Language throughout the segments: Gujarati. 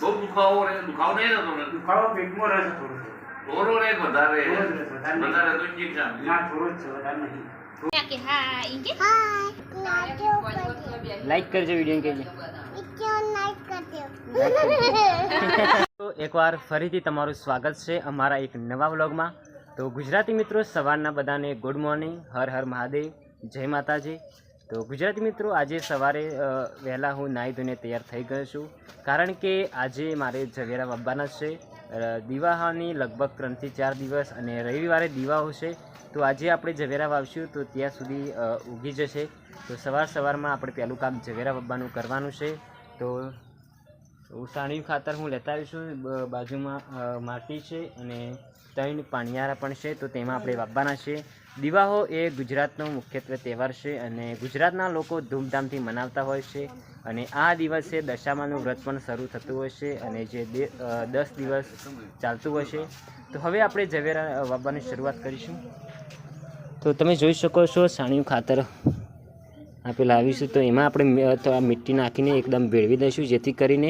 બહુ દુખાવો નહીં થતો ને? દુખાવો પેટમાં રહે છે થોડો થોડો નહીં, વધારે વધારે વધારે તો ઇન્જેક્શન. ના થોડો જ છે વધારે નહીં. લાઈક કરજો વિડીયો કહેજો તો એકવાર ફરીથી તમારું સ્વાગત છે અમારા એક નવા વ્લોગમાં. તો ગુજરાતી મિત્રો સવારના બધાને ગુડ મોર્નિંગ, હર હર મહાદેવ, જય માતાજી. તો ગુજરાતી મિત્રો આજે સવારે વહેલા હું નાહી ધોઈને તૈયાર થઈ ગયો છું, કારણ કે આજે મારે ઝવેરા વાવવાના છે. દિવાળીની લગભગ 3 થી 4 દિવસ અને રવિવારે દિવાળો છે. તો આજે આપણે ઝવેરા વાવશું તો ત્યાં સુધી ઉગી જશે. તો સવારમાં આપણે પહેલું કામ ઝવેરા વાવવાનું કરવાનું છે. તો સાણિયું ખાતર હું લેતા આવીશું. બાજુમાં માટી છે અને 3 પાણીયારા પણ છે, તો તેમાં આપણે વાવવાના છે. દિવાળો એ ગુજરાતનો મુખ્યત્વે તહેવાર છે અને ગુજરાતના લોકો ધૂમધામથી મનાવતા હોય છે. અને આ દિવસે દશામાનું વ્રત પણ શરૂ થતું હોય છે અને જે 10 દિવસ ચાલતું હોય છે. તો હવે આપણે ઝવેરા વાવવાની શરૂઆત કરીશું. તો તમે જોઈ શકો છો સાણિયું ખાતર આપણે લાવીશું, તો એમાં આપણે મીઠી નાખીને એકદમ ભેળવી દઈશું, જેથી કરીને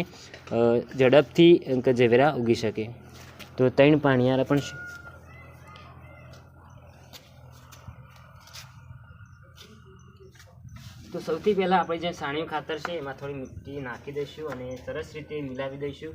ઝડપથી ઝવેરા ઉગી શકે. તો 3 પાણીયારા પણ છે. તો સૌથી પહેલાં આપણે જે સાણિયું ખાતર છે એમાં થોડી મીઠી નાખી દઈશું અને સરસ રીતે મિલાવી દઈશું.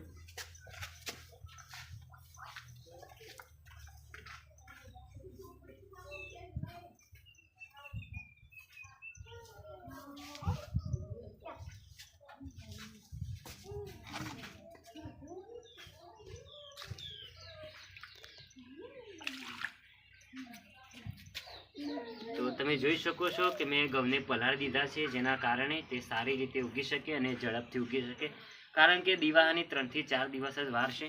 તો તમે જોઈ શકો છો કે મેં ઘઉંને પલાળી દીધા છે, જેના કારણે તે સારી રીતે ઉગી શકે અને ઝડપથી ઉગી શકે, કારણ કે દિવાળીની 3 થી 4 દિવસ જ વાર છે.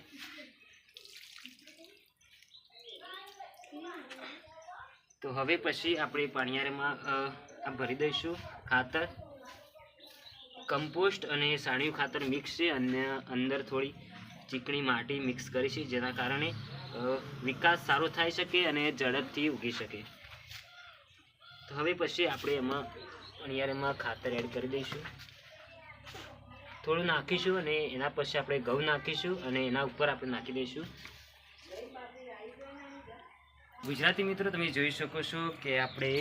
તો હવે પછી આપણે પાણીયારામાં ભરી દઈશું ખાતર. કમ્પોસ્ટ અને સાણિયું ખાતર મિક્સ છે અને અંદર થોડી ચીકણી માટી મિક્સ કરી છે, જેના કારણે વિકાસ સારો થઈ શકે અને ઝડપથી ઉગી શકે. તો હવે પછી આપણે એમાં પાણીયારામાં ખાતર એડ કરી દઈશું, થોડું નાખીશું અને એના પછી આપણે ઘઉં નાખીશું અને એના ઉપર આપણે નાખી દઈશું. ગુજરાતી મિત્રો તમે જોઈ શકો છો કે આપણે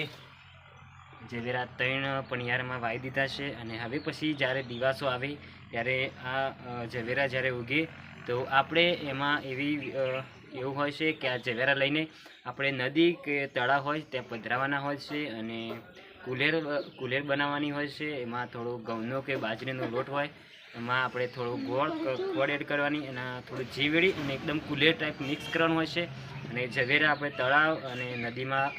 ઝવેરા 3 પાણીયારામાં વાવી દીધા છે અને હવે પછી જ્યારે દિવાસો આવે ત્યારે આ ઝવેરા જ્યારે ઉગે તો આપણે એમાં એવું હોય છે કે આ ઝવેરા લઈને આપણે નદી કે તળાવ હોય ત્યાં પધરાવાના હોય છે અને કુલેર બનાવવાની હોય છે. એમાં થોડો ઘઉંનો કે બાજરીનો લોટ હોય, એમાં આપણે થોડો ગોળ એડ કરવાની, એના થોડું જીવડી અને એકદમ કુલેર ટાઈપ મિક્સ કરવાનું હોય છે. અને ઝવેરા આપણે તળાવ અને નદીમાં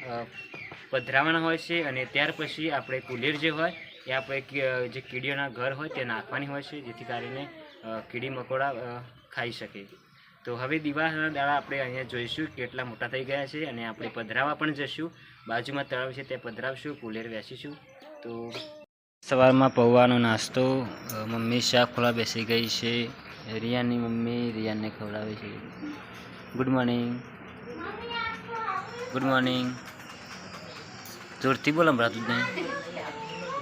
પધરાવાના હોય છે અને ત્યાર પછી આપણે કુલેર જે હોય એ આપણે જે કીડીઓના ઘર હોય તે નાખવાની હોય છે, જેથી કરીને કીડી મકોડા ખાઈ શકે. તો હવે દિવાળીના દાડા આપણે અહીંયા જોઈશું કેટલા મોટા થઈ ગયા છે અને આપણે પધરાવા પણ જઈશું. બાજુમાં તળાવ છે ત્યાં પધરાવશું, કુલેર વેચીશું. તો સવારમાં પૌવાનો નાસ્તો, મમ્મી શાક ખોલા બેસી ગઈ છે. રિયાની મમ્મી રિયાને ખવડાવે છે. Good morning, good morning. જોરથી બોલો સંભળાતું જ નહીં.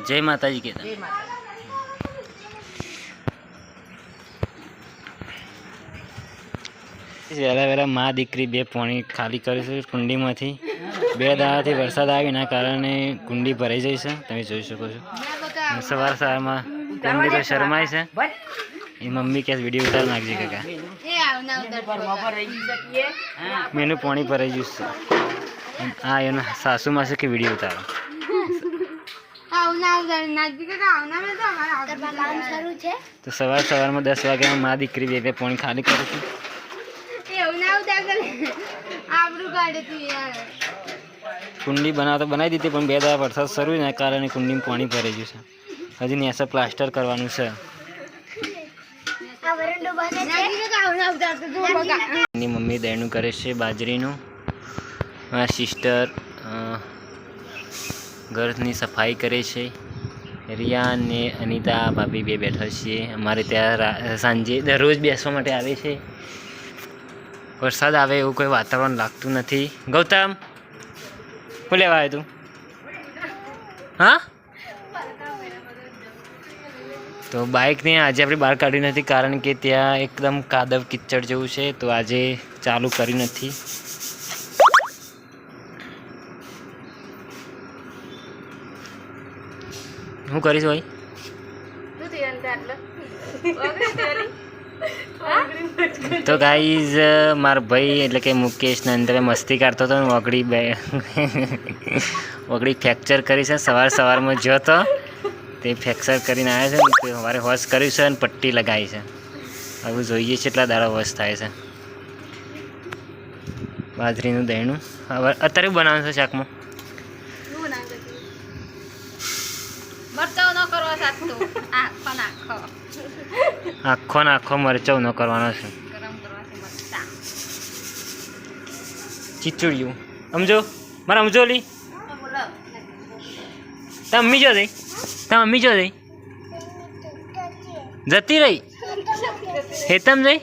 જય માતાજી કહેતા. વહેલા મા દીકરી 2 પાણી ખાલી કરીશું કુંડીમાંથી. 2 દાડાથી વરસાદ આવે એના કારણે કુંડી ભરાઈ જાય છે, તમે જોઈ શકો છો. સવારમાં કુંડી તો શરમાય છે. એ મમ્મી ક્યાં વિડીયો ઉતાર નાખજે કાકા, મેનું પાણી ભરાઈ ગયું છે. હા એના સાસુમાં છે કે વિડીયો ઉતારો. તો સવારમાં 10 વાગ્યામાં મા દીકરી 2 પાણી ખાલી કરું છું. કુંડી બનાવી દીધી, પણ 2 દાડા વરસાદ શરૂ એના કારણે કુંડીમાં પાણી ભરાઈ ગયું છે. હજી નેસે પ્લાસ્ટર કરવાનું છે. એની મમ્મી દહીંનું કરે છે બાજરીનું. મારા સિસ્ટર ઘરની સફાઈ કરે છે. રિયા અને અનિતા ભાભી 2 બેઠા છીએ. અમારે ત્યાં સાંજે દરરોજ બેસવા માટે આવે છે. વરસાદ આવે એવું કોઈ વાતાવરણ લાગતું નથી. ગૌતમ શું લેવા આવ્યો તું? હા તો બાઇકને આજે આપણે બહાર કાઢી નથી કારણ કે ત્યાં એકદમ કાદવ કિચડ જેવું છે, તો આજે ચાલુ કરી નથી. શું કરીશ ભાઈ? તો ગાઈઝ મારા ભાઈ એટલે કે મુકેશને અંદર મસ્તી કાઢતો હતો ને વગડી ફ્રેક્ચર કરી છે. સવારમાં જો તો તે ફ્રેક્ચર કરીને આવ્યા છે ને, તે સવારે વોશ કર્યું છે અને પટ્ટી લગાવી છે. હવે જોઈએ છે એટલા દાડા વોશ થાય છે. બાજરીનું દહીંનું હવે અત્યારે બનાવવાનું છે શાકમાં. આખો ને આખો મરચાં ન કરવાનો છે. ચીચુડિયું સમજો મારા સમજો લી. તમે મમ્મી જો દઈ, તમે મમ્મી જો દઈ જતી રહી હેતમ જઈ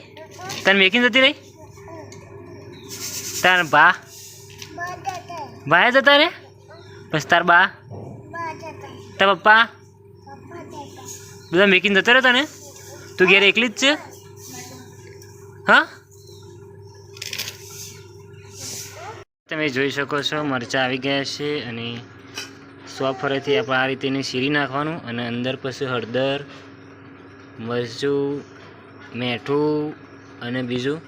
તને મેકીને જતી રહી. તાર બા જતા રે પછી તાર બા તાર પપ્પા બધા મેકીને જતા રહેતા ને. તું ઘેર એકલી જ છે? હા, તમે જોઈ શકો છો મરચાં આવી ગયા છે અને સો ફરેથી આપણે આ રીતે એની શીરી નાખવાનું અને અંદર પછી હળદર, મરચું, મીઠું અને બીજું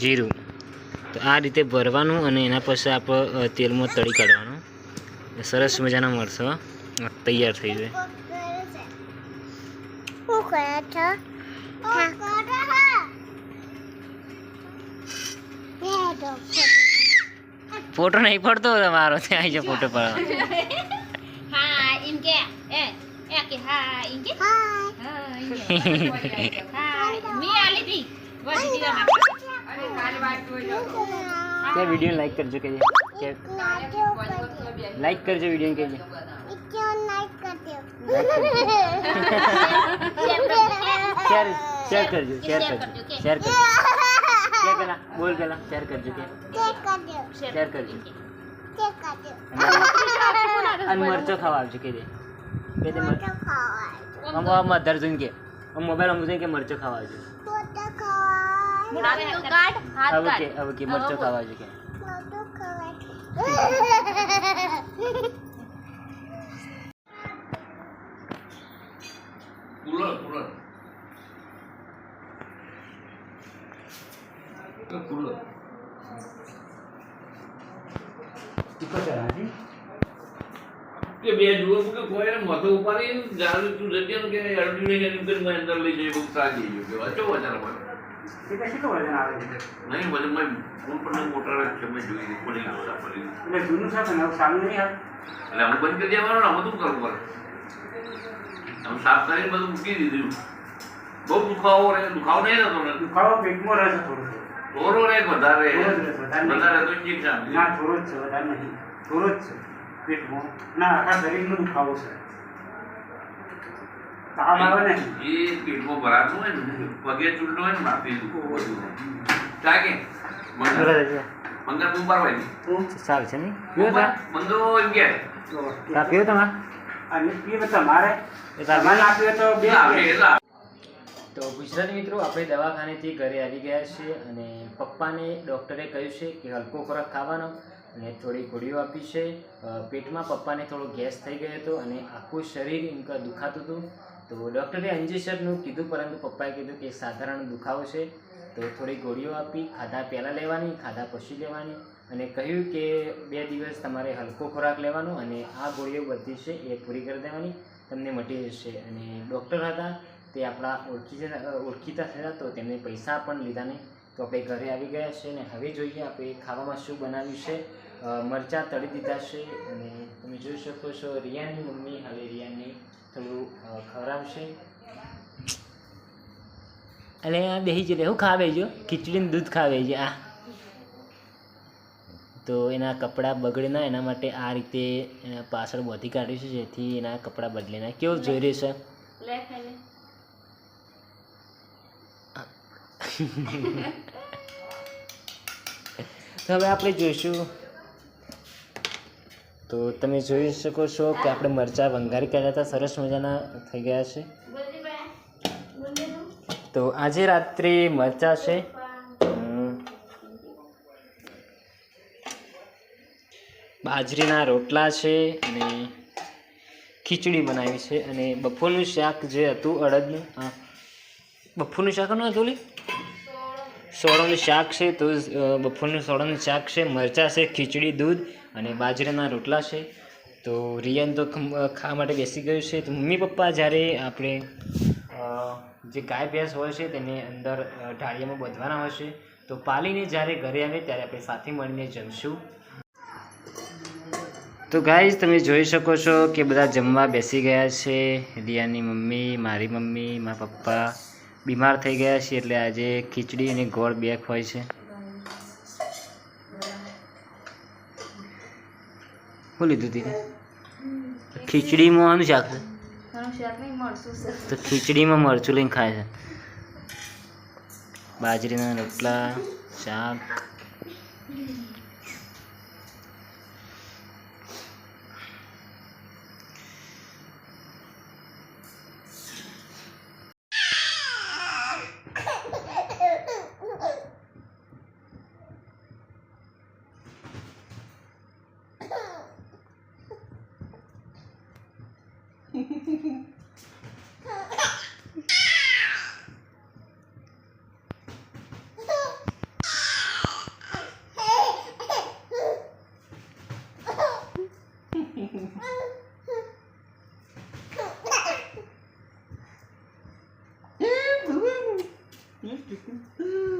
જીરું. તો આ રીતે ભરવાનું અને એના પછી આપણે તેલમાં તળી કાઢવાનું. સરસ મજાના મરચાં તૈયાર થઈ જાય. ફોટો નહીં પડતો મારો, ત્યાં આવી જાય ફોટો પડવા. વિડીયો લાઈક કરજો કે લાઈક કરજો વિડીયો કે શેર કરજો પેલા બોલ પેલા શેર કરજો કે શેર કરજો અને મરચો ખાવા આવજો કે દે મધર જોઈને કે મોબાઈલ અમુક કે મરચો ખાવા આવજો. હવે કે મરચો ખાવા આવજો કે કુલર કે બે જુઓ કે કોઈ મથો ઉપાડી જાળું તું જગ્યા કે અડધી ને અંદર લઈ જઈ બુક સાજી ગયો કે વાંચો વધારે પડે. એ પછી તો વજન આવે છે. નહીં વજન માં ફૂલ પર મોટર છે મેં જોઈ પડી ગયું પડી. એટલે જૂનું છે ને સારું નહીં આવે. એટલે હું બંધ કરી દેવાનું ને બધું કરવું પડે. હું સાફ કરીને બધું મૂકી દીધું. બહુ દુખાવો નહીં થતો ને. દુખાવો પેટમાં રહે છે થોડું. થોડો રે વધારે વધારે તો ઇન્જેક્શન ના થોડો જ છે, વધારે નહીં. થોડો જ છે પેટમાં. ના આખા શરીરનો દુખાવો છે. તાવ આવે ને એ પેટમાં ભરાતું હોય ને પગે ચૂંટો હોય ને માથે દુખો બધું ચાકે મંગળ બુમબાર હોય સારું છે નહીં મંદો એમ કે પીવો તમારે અને પીવે તમારે તમારે આપ્યો તો બે તો ગુજરાતી મિત્રો આપણે દવાખાનેથી ઘરે આવી ગયા છીએ અને પપ્પાને ડૉક્ટરે કહ્યું છે કે હલકો ખોરાક ખાવાનો અને થોડી ગોળીઓ આપી છે. પેટમાં પપ્પાને થોડો ગેસ થઈ ગયો હતો અને આખું શરીર એમ દુખાતું હતું. તો ડૉક્ટરે ઇન્જેક્શનનું કીધું પરંતુ પપ્પાએ કીધું કે સાધારણ દુખાવો છે. તો થોડી ગોળીઓ આપી, ખાધા પહેલાં લેવાની, ખાધા પછી લેવાની અને કહ્યું કે 2 દિવસ તમારે હલકો ખોરાક લેવાનો અને આ ગોળીઓ બધી છે એ પૂરી કરી દેવાની, તમને મટી જશે. અને ડૉક્ટર હતા તે આપણા ઓળખીતા થયા તો તેમને પૈસા પણ લીધા નહીં. તો આપણે ઘરે આવી ગયા છે અને હવે જોઈએ આપણે ખાવામાં શું બનાવ્યું છે. મરચાં તળી દીધા છે અને તમે જોઈ શકો છો રિયાની મમ્મી હવે રિયાને થોડું ખવડાવશે. એટલે આ બેસી જ હું ખાવા બેસજો, ખીચડીનું દૂધ ખાવા બેસજો. આ તો એના કપડાં બગડે ના એના માટે આ રીતે એના પાછળ બોધી કાઢ્યું છે જેથી એના કપડાં બદલે ના. કેવું જોઈ રહ્યું છે? તો હવે આપણે જોઈશું તો તમે જોઈ શકો છો કે આપણે મરચાં વંઘારી કાઢ્યા હતા, સરસ મજાના થઈ ગયા છે. તો આજે રાત્રે મરચાં છે, બાજરીના રોટલા છે અને ખીચડી બનાવી છે અને બપોરનું શાક જે હતું અડદનું, હા બપોરનું શાક ન હતું, સોળાનું શાક છે. તો બપોરનું સોળાનું શાક છે, મરચાં છે, ખીચડી, દૂધ અને બાજરાના રોટલા છે. તો રિયાન તો ખાવા માટે બેસી ગયું છે. તો મમ્મી પપ્પા જ્યારે આપણે જે ગાય ભેંસ હોય છે તેને અંદર ઢાળિયામાં બાંધવાના હોય છે, તો પાલીને જ્યારે ઘરે આવે ત્યારે આપણે સાથે મળીને જમશું. તો ગાઈઝ તમે જોઈ શકો છો કે બધા જમવા બેસી ગયા છે. રિયાની મમ્મી, મારી મમ્મી, મારા પપ્પા બીમાર થઈ ગયા છે એટલે આજે ખીચડી અને ગોળ બે હોય છે. શું લીધું દીદી? ખીચડીમાં આનું શાક છે, તો ખીચડીમાં મરચું લઈને ખાય છે. બાજરીના રોટલા, શાક.